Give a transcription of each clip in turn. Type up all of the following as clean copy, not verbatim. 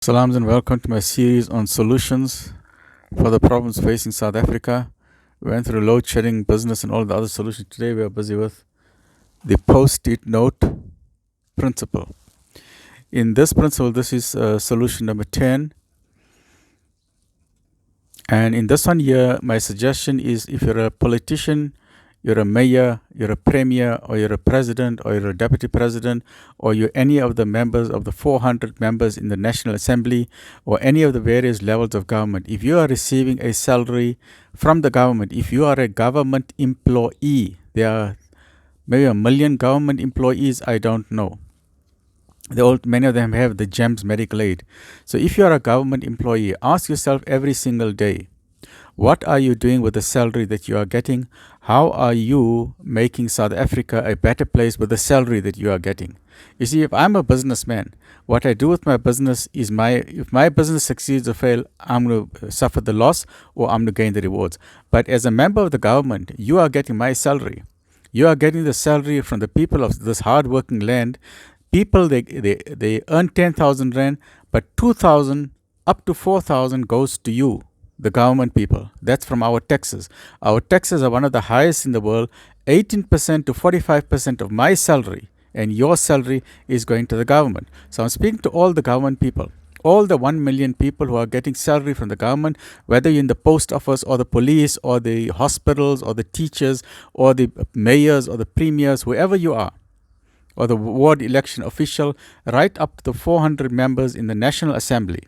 Salams and welcome to my series on solutions for the problems facing South Africa. We went through load shedding, business, and all the other solutions. Today we are busy with the post-it note principle. In this principle, this is solution number 10. And in this one here, my suggestion is if you're a politician, you're a mayor, you're a premier, or you're a president, or you're a deputy president, or you're any of the members of the 400 members in the National Assembly, or any of the various levels of government, if you are receiving a salary from the government, if you are a government employee, there are maybe 1 million government employees, I don't know. Many of them have the GEMS medical aid. So if you are a government employee, ask yourself every single day, what are you doing with the salary that you are getting? How are you making South Africa a better place with the salary that you are getting? You see, if I'm a businessman, what I do with my business is if my business succeeds or fails, I'm going to suffer the loss or I'm going to gain the rewards. But as a member of the government, you are getting my salary. You are getting the salary from the people of this hard-working land. People, they earn 10,000 rand, but 2,000 up to 4,000 goes to you, the government people. That's from our taxes. Our taxes are one of the highest in the world. 18% to 45% of my salary and your salary is going to the government. So I'm speaking to all the government people, all the 1 million people who are getting salary from the government, whether you're in the post office or the police or the hospitals or the teachers or the mayors or the premiers, whoever you are, or the ward election official, right up to the 400 members in the National Assembly.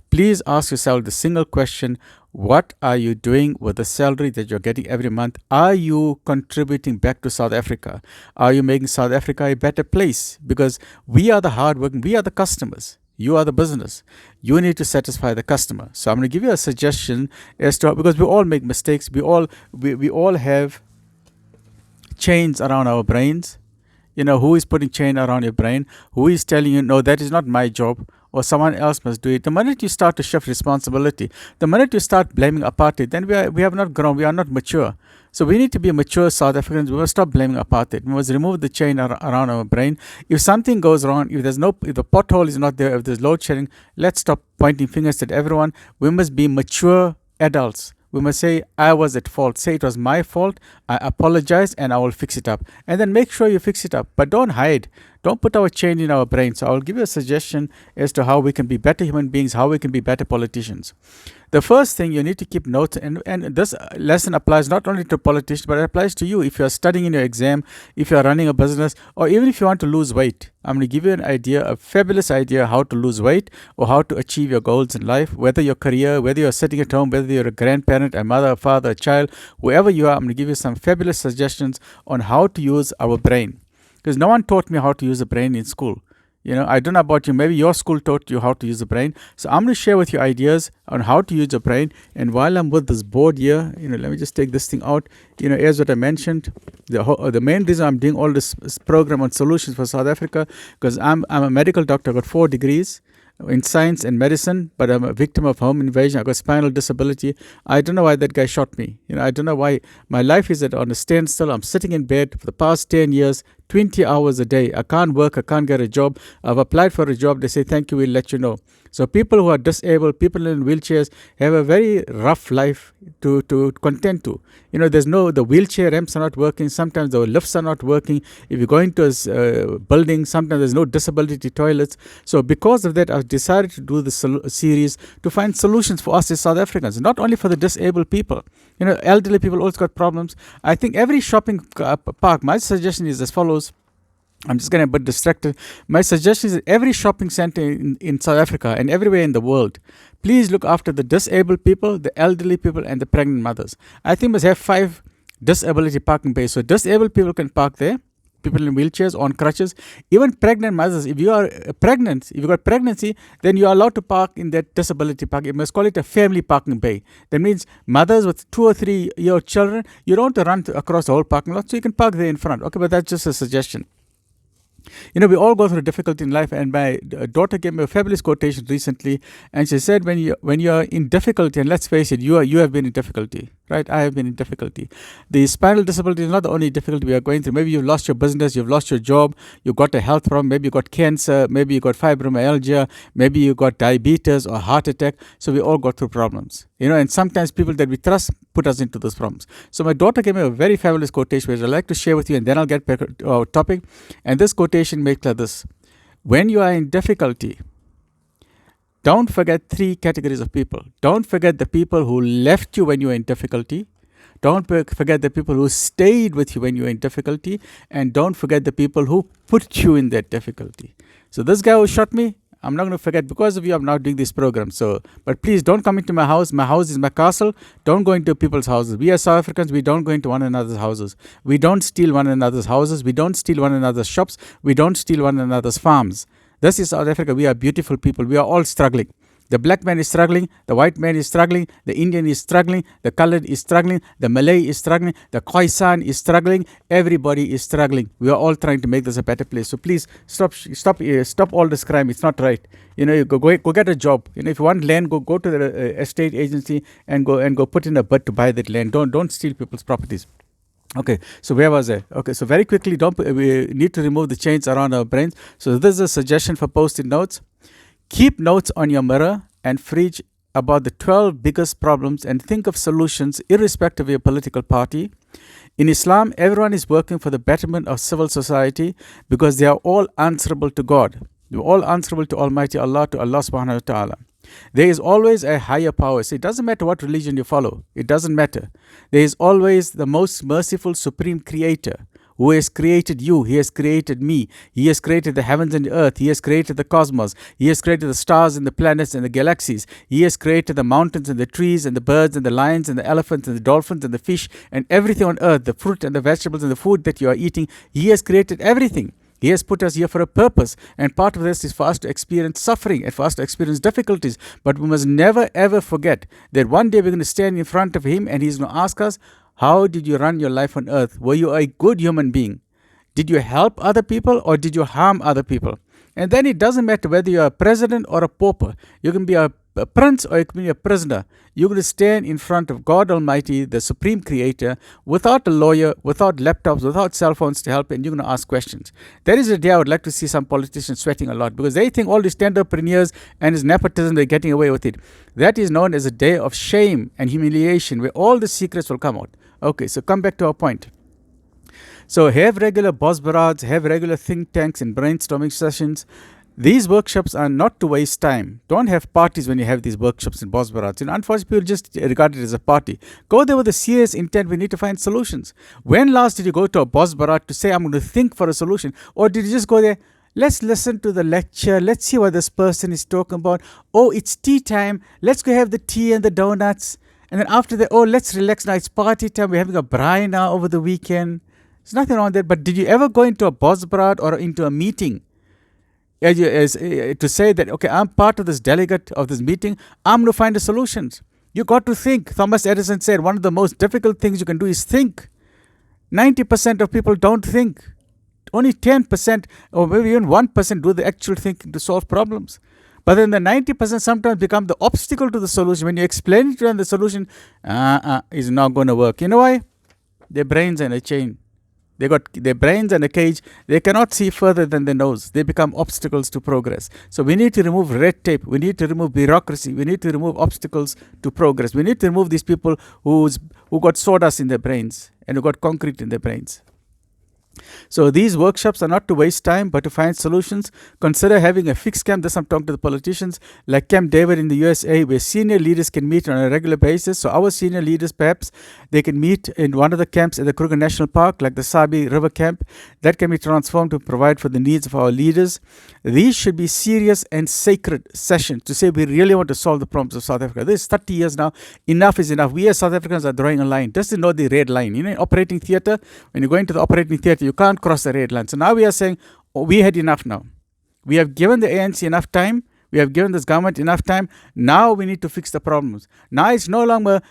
Please ask yourself the single question, what are you doing with the salary that you're getting every month? Are you contributing back to South Africa? Are you making South Africa a better place? Because we are the hardworking, we are the customers. You are the business. You need to satisfy the customer. So I'm going to give you a suggestion as to, because we all make mistakes. We all have chains around our brains. You know, who is putting chain around your brain? Who is telling you, no, that is not my job, or someone else must do it? The minute you start to shift responsibility, the minute you start blaming apartheid, then we have not grown, we are not mature. So we need to be mature South Africans. We must stop blaming apartheid. We must remove the chain around our brain. If something goes wrong, if the pothole is not there, if there's load shedding, let's stop pointing fingers at everyone. We must be mature adults. We must say, I was at fault. Say it was my fault. I apologize and I will fix it up. And then make sure you fix it up. But don't hide. Don't put our chain in our brain. So I'll give you a suggestion as to how we can be better human beings, how we can be better politicians. The first thing, you need to keep notes, and this lesson applies not only to politicians, but it applies to you. If you're studying in your exam, if you're running a business, or even if you want to lose weight, I'm going to give you an idea, a fabulous idea how to lose weight or how to achieve your goals in life, whether your career, whether you're sitting at home, whether you're a grandparent, a mother, a father, a child, whoever you are. I'm going to give you some fabulous suggestions on how to use our brain. Because no one taught me how to use the brain in school. You know, I don't know about you. Maybe your school taught you how to use the brain. So I'm going to share with you ideas on how to use the brain. And while I'm with this board here, let me just take this thing out. As what I mentioned, the main reason I'm doing all this program on solutions for South Africa, because I'm a medical doctor. I got 4 degrees in science and medicine, but I'm a victim of home invasion. I got spinal disability. I don't know why that guy shot me. I don't know why. My life is on a standstill. I'm sitting in bed for the past 10 years, 20 hours a day. I can't work. I can't get a job. I've applied for a job. They say, thank you, we'll let you know. So people who are disabled, people in wheelchairs, have a very rough life to contend to. The wheelchair ramps are not working. Sometimes the lifts are not working. If you go into a building, sometimes there's no disability toilets. So because of that, I've decided to do this series to find solutions for us as South Africans, not only for the disabled people. Elderly people also got problems. I think every shopping park, my suggestion is as follows. I'm just getting a bit distracted. My suggestion is that every shopping center in South Africa and everywhere in the world, please look after the disabled people, the elderly people, and the pregnant mothers. I think we must have 5 disability parking bays. So disabled people can park there, people in wheelchairs, on crutches, even pregnant mothers. If you are pregnant, if you've got pregnancy, then you are allowed to park in that disability park. You must call it a family parking bay. That means mothers with 2 or 3-year-old children, you don't want to run across the whole parking lot, so you can park there in front. Okay, but that's just a suggestion. We all go through difficulty in life, and my daughter gave me a fabulous quotation recently, and she said, when you are in difficulty, and let's face it, you have been in difficulty, right? I have been in difficulty. The spinal disability is not the only difficulty we are going through. Maybe you've lost your business, you've lost your job, you got a health problem, maybe you got cancer, maybe you got fibromyalgia, maybe you got diabetes or heart attack. So we all go through problems, and sometimes people that we trust put us into those problems. So my daughter gave me a very fabulous quotation, which I'd like to share with you, and then I'll get back to our topic. And this quotation makes like this: when you are in difficulty, don't forget three categories of people. Don't forget the people who left you when you were in difficulty. Don't forget the people who stayed with you when you were in difficulty. And don't forget the people who put you in that difficulty. So this guy who shot me, I'm not going to forget. Because of you, I'm now doing this program. But please don't come into my house. My house is my castle. Don't go into people's houses. We as South Africans, we don't go into one another's houses. We don't steal one another's houses. We don't steal one another's shops. We don't steal one another's farms. This is South Africa. We are beautiful people. We are all struggling. The black man is struggling, the white man is struggling, the Indian is struggling, the colored is struggling, the Malay is struggling, the Khoisan is struggling, everybody is struggling. We are all trying to make this a better place. So please stop all this crime. It's not right. You go get a job. If you want land, go to the estate agency and go put in a bid to buy that land. Don't steal people's properties. Okay, so where was I? Okay, so very quickly, we need to remove the chains around our brains. So this is a suggestion for post-it notes. Keep notes on your mirror and fridge about the 12 biggest problems and think of solutions irrespective of your political party. In Islam, everyone is working for the betterment of civil society because they are all answerable to God. They are all answerable to Almighty Allah, to Allah subhanahu wa ta'ala. There is always a higher power. So it doesn't matter what religion you follow. It doesn't matter. There is always the most merciful supreme creator who has created you. He has created me. He has created the heavens and the earth. He has created the cosmos. He has created the stars and the planets and the galaxies. He has created the mountains and the trees and the birds and the lions and the elephants and the dolphins and the fish and everything on earth, the fruit and the vegetables and the food that you are eating. He has created everything. He has put us here for a purpose, and part of this is for us to experience suffering and for us to experience difficulties. But we must never ever forget that one day we're going to stand in front of Him and He's going to ask us, how did you run your life on earth? Were you a good human being? Did you help other people or did you harm other people? And then it doesn't matter whether you're a president or a pauper. You can be a prince or you can be a prisoner. You're going to stand in front of God Almighty, the Supreme Creator, without a lawyer, without laptops, without cell phones to help, and you're going to ask questions. That is the day I would like to see some politicians sweating a lot because they think all these stand-uppreneurs and his nepotism, they're getting away with it. That is known as a day of shame and humiliation where all the secrets will come out. Okay, so come back to our point. So have regular boss barads, have regular think tanks and brainstorming sessions. These workshops are not to waste time. Don't have parties when you have these workshops and boss barads. Unfortunately, people just regard it as a party. Go there with a serious intent. We need to find solutions. When last did you go to a boss barad to say, I'm going to think for a solution? Or did you just go there, let's listen to the lecture, let's see what this person is talking about. Oh, it's tea time. Let's go have the tea and the donuts. And then after that, oh, let's relax now. It's party time. We're having a braai now over the weekend. There's nothing wrong with that. But did you ever go into a boss barad or into a meeting to say that, okay, I'm part of this delegate of this meeting. I'm going to find the solutions. You got to think. Thomas Edison said one of the most difficult things you can do is think. 90% of people don't think. Only 10% or maybe even 1% do the actual thinking to solve problems. But then the 90% sometimes become the obstacle to the solution. When you explain to them the solution, is not going to work. You know why? Their brains are in a chain. They got their brains in a cage. They cannot see further than their nose. They become obstacles to progress. So we need to remove red tape. We need to remove bureaucracy. We need to remove obstacles to progress. We need to remove these people who got sawdust in their brains and who got concrete in their brains. So these workshops are not to waste time, but to find solutions. Consider having a fixed camp. This I'm talking to the politicians, like Camp David in the USA, where senior leaders can meet on a regular basis. So our senior leaders, perhaps, they can meet in one of the camps at the Kruger National Park, like the Sabi River Camp. That can be transformed to provide for the needs of our leaders. These should be serious and sacred sessions to say we really want to solve the problems of South Africa. This is 30 years now. Enough is enough. We as South Africans are drawing a line. Just to know the red line. In operating theatre, when you go into the operating theatre, you can't cross the red line. So now we are saying, we had enough now. We have given the ANC enough time. We have given this government enough time. Now we need to fix the problems. Now it's no longer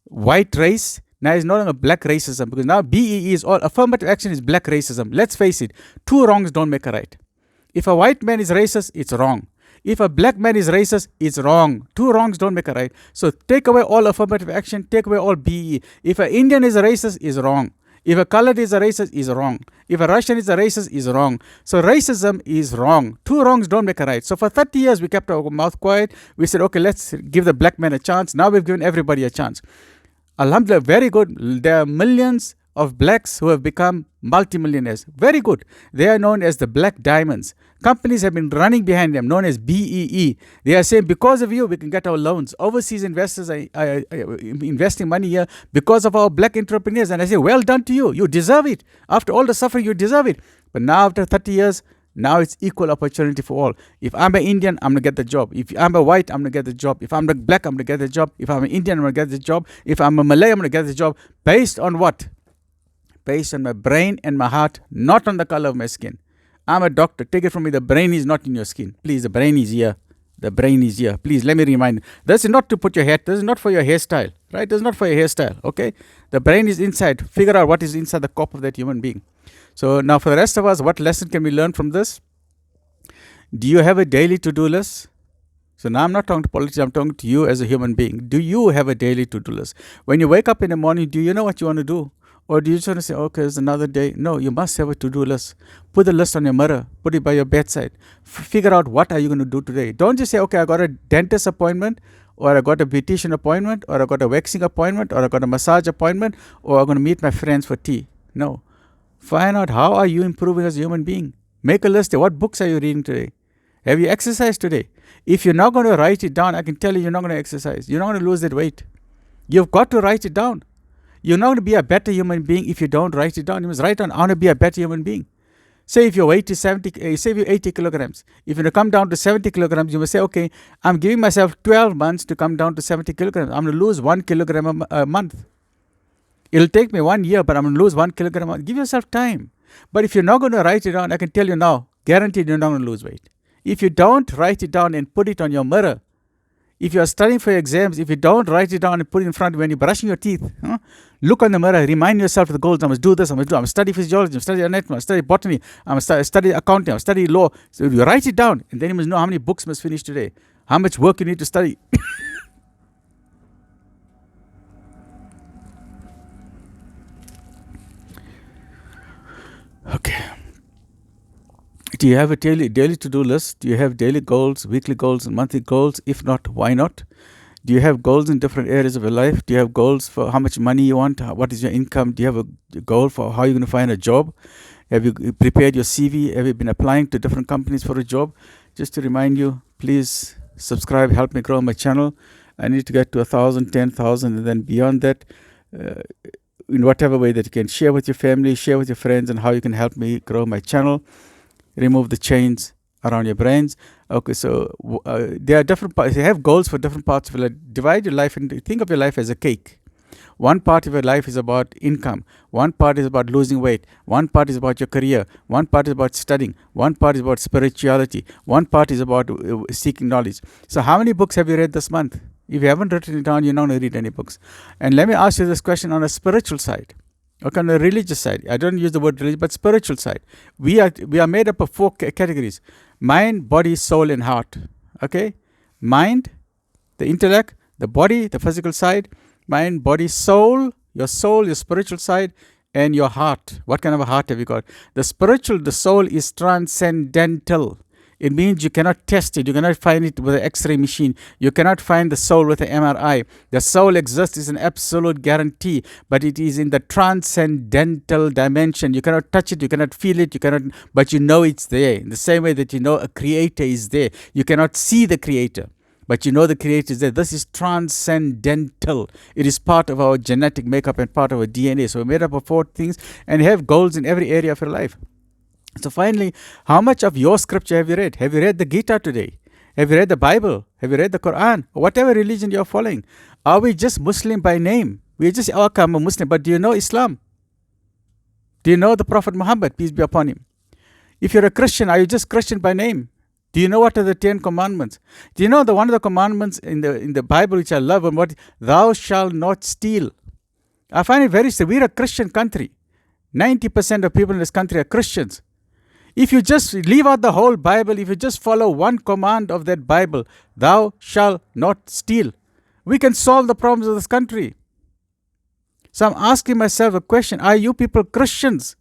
white race. Now it's no longer black racism, because now BEE is all affirmative action is black racism. Let's face it, two wrongs don't make a right. If a white man is racist, it's wrong. If a black man is racist, it's wrong. Two wrongs don't make a right. So take away all affirmative action, take away all BEE. If an Indian is a racist, it's wrong. If a colored is a racist, it's wrong. If a Russian is a racist, it's wrong. So racism is wrong. Two wrongs don't make a right. So for 30 years, we kept our mouth quiet. We said, okay, let's give the black man a chance. Now we've given everybody a chance. Alhamdulillah, very good. There are millions of blacks who have become multimillionaires. Very good. They are known as the black diamonds. Companies have been running behind them, known as BEE. They are saying, because of you, we can get our loans. Overseas investors are investing money here because of our black entrepreneurs. And I say, well done to you. You deserve it. After all the suffering, you deserve it. But now, after 30 years, now it's equal opportunity for all. If I'm an Indian, I'm going to get the job. If I'm a white, I'm going to get the job. If I'm a black, I'm going to get the job. If I'm an Indian, I'm going to get the job. If I'm a Malay, I'm going to get the job. Based on what? Based on my brain and my heart, not on the color of my skin. I'm a doctor. Take it from me. The brain is not in your skin. Please, the brain is here. The brain is here. Please, let me remind you. This is not to put your hair. This is not for your hairstyle. Right? This is not for your hairstyle. Okay? The brain is inside. Figure out what is inside the corp of that human being. So now for the rest of us, what lesson can we learn from this? Do you have a daily to-do list? So now I'm not talking to politics, I'm talking to you as a human being. Do you have a daily to-do list? When you wake up in the morning, do you know what you want to do? Or do you just want to say, okay, it's another day? No, you must have a to-do list. Put the list on your mirror. Put it by your bedside. Figure out what are you going to do today. Don't just say, okay, I got a dentist appointment, or I got a beautician appointment, or I got a waxing appointment, or I got a massage appointment, or I'm going to meet my friends for tea. No. Find out how are you improving as a human being. Make a list. What books are you reading today? Have you exercised today? If you're not going to write it down, I can tell you you're not going to exercise. You're not going to lose that weight. You've got to write it down. You're not going to be a better human being if you don't write it down. You must write down, I want to be a better human being. Say if your weight is 70, say if you're 80 kilograms. If you come down to 70 kilograms, you must say, okay, I'm giving myself 12 months to come down to 70 kilograms. I'm going to lose 1 kilogram a month. It'll take me 1 year, but I'm going to lose 1 kilogram a month. Give yourself time. But if you're not going to write it down, I can tell you now, guaranteed you're not going to lose weight. If you don't write it down and put it on your mirror, if you're studying for your exams, if you don't write it down and put it in front of you when you're brushing your teeth, look on the mirror, remind yourself of the goals. I must do this, I'm going to study physiology, I'm study anatomy, I'm study botany, I'm study accounting, I'm study law. So you write it down, and then you must know how many books must finish today, how much work you need to study. Okay. Do you have a daily to-do list? Do you have daily goals, weekly goals, and monthly goals? If not, why not? Do you have goals in different areas of your life? Do you have goals for how much money you want? What is your income? Do you have a goal for how you're going to find a job? Have you prepared your CV? Have you been applying to different companies for a job? Just to remind you, please subscribe, help me grow my channel. I need to get to 1,000, 10,000, and then beyond that, in whatever way that you can. Share with your family, share with your friends, and how you can help me grow my channel. Remove the chains around your brains. Okay, so there are different parts. You have goals for different parts of your life. Divide your life into, think of your life as a cake. One part of your life is about income. One part is about losing weight. One part is about your career. One part is about studying. One part is about spirituality. One part is about seeking knowledge. So how many books have you read this month? If you haven't written it down, you're not going to read any books. And let me ask you this question on a spiritual side. Okay, on the religious side, I don't use the word religious, but spiritual side. We are made up of 4 categories: mind, body, soul, and heart. Okay, mind, the intellect, the body, the physical side, mind, body, soul, your spiritual side, and your heart. What kind of a heart have you got? The soul is transcendental. It means you cannot test it. You cannot find it with an X-ray machine. You cannot find the soul with an MRI. The soul exists is an absolute guarantee, but it is in the transcendental dimension. You cannot touch it. You cannot feel it. But you know it's there. In the same way that you know a creator is there. You cannot see the creator, but you know the creator is there. This is transcendental. It is part of our genetic makeup and part of our DNA. So we're made up of 4 things, and you have goals in every area of your life. So finally, how much of your scripture have you read? Have you read the Gita today? Have you read the Bible? Have you read the Quran? Or whatever religion you're following. Are we just Muslim by name? We're just, I'm a Muslim, but do you know Islam? Do you know the Prophet Muhammad, peace be upon him? If you're a Christian, are you just Christian by name? Do you know what are the 10 commandments? Do you know one of the commandments in the Bible which I love, and what? Thou shalt not steal. I find it very sad. We're a Christian country. 90% of people in this country are Christians. If you just leave out the whole Bible, if you just follow one command of that Bible, thou shalt not steal, we can solve the problems of this country. So I'm asking myself a question. Are you people Christians?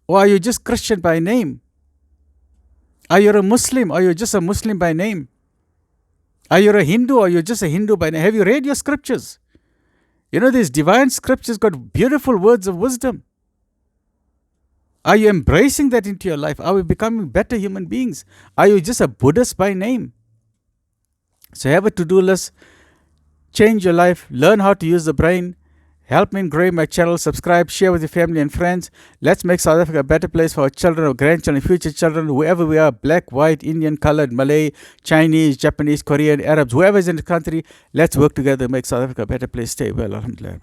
Or are you just Christian by name? Are you a Muslim? Or are you just a Muslim by name? Are you a Hindu? Or are you just a Hindu by name? Have you read your scriptures? You know, these divine scriptures got beautiful words of wisdom. Are you embracing that into your life? Are we becoming better human beings? Are you just a Buddhist by name? So have a to-do list. Change your life. Learn how to use the brain. Help me in growing my channel. Subscribe. Share with your family and friends. Let's make South Africa a better place for our children, our grandchildren, future children, whoever we are, black, white, Indian, colored, Malay, Chinese, Japanese, Korean, Arabs, whoever is in the country. Let's work together to make South Africa a better place. Stay well. Alhamdulillah.